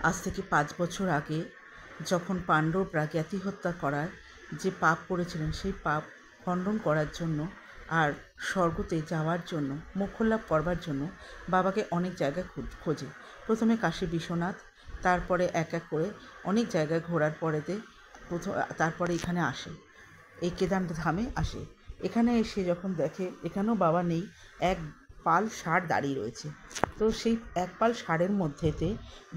আজ থেকে 5 বছর আগে যখন পাণ্ডবরা জ্ঞাতি হত্যা করার যে পাপ করেছিলেন সেই পাপ খণ্ডন করার জন্য আর স্বর্গতে যাওয়ার জন্য মোক্ষলাভ করবার জন্য বাবাকে অনেক জায়গায় খোঁজে। প্রথমে কাশী বিশ্বনাথ, তারপরে এক এক করে অনেক জায়গায় ঘোরার পরেতে তারপরে এখানে আসে, এই কেদারনাথ ধামে আসে। এখানে এসে যখন দেখে এখানেও বাবা নেই, এক পাল ষাঁড় দাঁড়িয়ে রয়েছে। তো সেই এক পাল ষাঁড়ের মধ্যেতে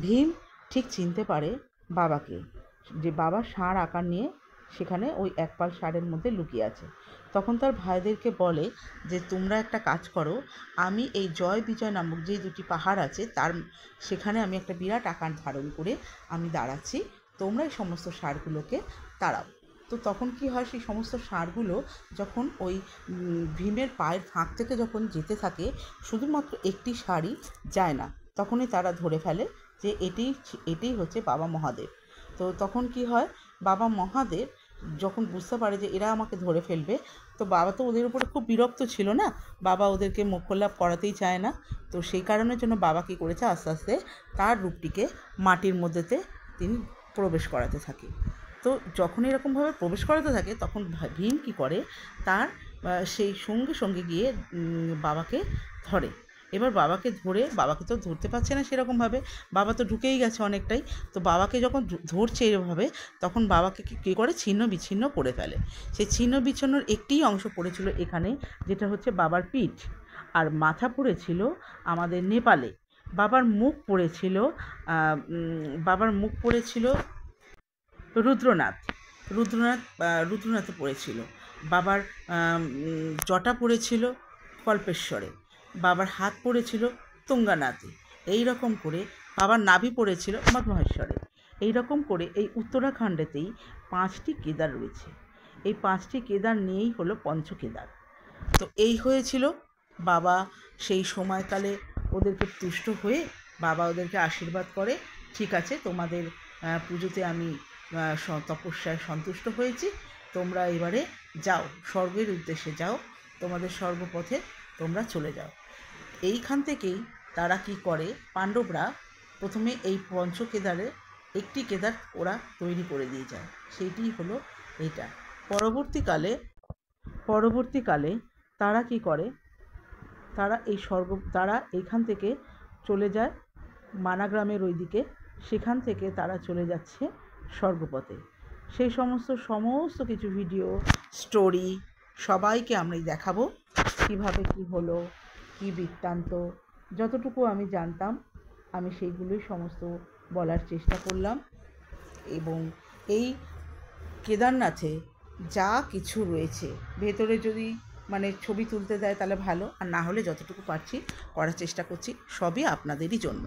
ভীম ঠিক চিনতে পারে বাবাকে, যে বাবা ষাঁড় আকার নিয়ে সেখানে ওই এক পাল ষাঁড়ের মধ্যে লুকিয়ে আছে। তখন তার ভাইদেরকে বলে যে তোমরা একটা কাজ করো, আমি এই জয় বিজয় নামক যে দুটি পাহাড় আছে সেখানে আমি একটা বিরাট আকার ধারণ করে আমি দাঁড়াচ্ছি, তোমরা এই সমস্ত ষাঁড়গুলোকে তাড়াও। তো তখন কি হয়, সেই সমস্ত ষাঁড়গুলো যখন ওই ভীমের পায়ের ফাঁক থেকে যখন যেতে থাকে, শুধুমাত্র একটি ষাঁড়ই যায় না, তখনই তারা ধরে ফেলে যে এটাই হচ্ছে বাবা মহাদেব। তো তখন কি হয়, বাবা মহাদেব যখন বুঝতে পারে যে এরা আমাকে ধরে ফেলবে, তো বাবা তো ওদের উপরে খুব বিরক্ত ছিল না, বাবা ওদেরকে মোক্ষলাভ করাতেই চায় না। তো সেই কারণের জন্য বাবা কী করেছে, আস্তে আস্তে তার রূপটিকে মাটির মধ্যেতে তিনি প্রবেশ করাতে থাকে। তো যখন এরকমভাবে প্রবেশ করাতে থাকে তখন ভীম কী করে, তার সেই সঙ্গে সঙ্গে গিয়ে বাবাকে ধরে। এবার বাবাকে ধরে, বাবাকে তো ধরতে পারছে না সেরকমভাবে, বাবা তো ঢুকেই গেছে অনেকটাই। তো বাবাকে যখন ধরছে এভাবে, তখন বাবাকে কী করে ছিন্ন বিচ্ছিন্ন করে ফেলে। সেই ছিন্ন বিচ্ছিন্নর একটিই অংশ পড়েছিল এখানে, যেটা হচ্ছে বাবার পিঠ, আর মাথা পড়েছিল আমাদের নেপালে। বাবার মুখ পড়েছিল রুদ্রনাথ। রুদ্রনাথে পড়েছিল। বাবার জটা পড়েছিল কল্পেশ্বরে। বাবার হাত পড়েছিল তুঙ্গানাথে। এই রকম করে বাবার নাভি পড়েছিল মধমহেশ্বরে। এই রকম করে এই উত্তরাখণ্ডেতেই 5টি কেদার রয়েছে। এই 5টি কেদার নিয়েই হলো পঞ্চকেদার। তো এই হয়েছিল। বাবা সেই সময়কালে ওদেরকে তুষ্ট হয়ে বাবা ওদেরকে আশীর্বাদ করে, ঠিক আছে তোমাদের পুজোতে আমি তপস্যায় সন্তুষ্ট হয়েছি, তোমরা এবারে যাও, স্বর্গের উদ্দেশ্যে যাও, তোমাদের স্বর্গপথে তোমরা চলে যাও। এইখান থেকেই তারা কি করে, পাণ্ডবরা প্রথমে এই পঞ্চকেদারে একটি কেদার ওরা তৈরি করে দিয়ে যায়, সেইটি হলো এইটা। পরবর্তীকালে তারা কি করে, তারা এইখান থেকে চলে যায় মানাগ্রামের ওই দিকে, সেখান থেকে তারা চলে যাচ্ছে স্বর্গপথে। সেই সমস্ত কিছু ভিডিও স্টোরি সবাইকে আমরা দেখাবো, কীভাবে কি হলো, কি বৃত্তান্ত, যতটুকু আমি জানতাম আমি সেইগুলোই সমস্ত বলার চেষ্টা করলাম। এবং এই কেদারনাথে যা কিছু রয়েছে ভেতরে, যদি ছবি তুলতে দেয় তাহলে ভালো, আর না হলে যতটুকু পারছি করার চেষ্টা করছি, সবই আপনাদেরই জন্য।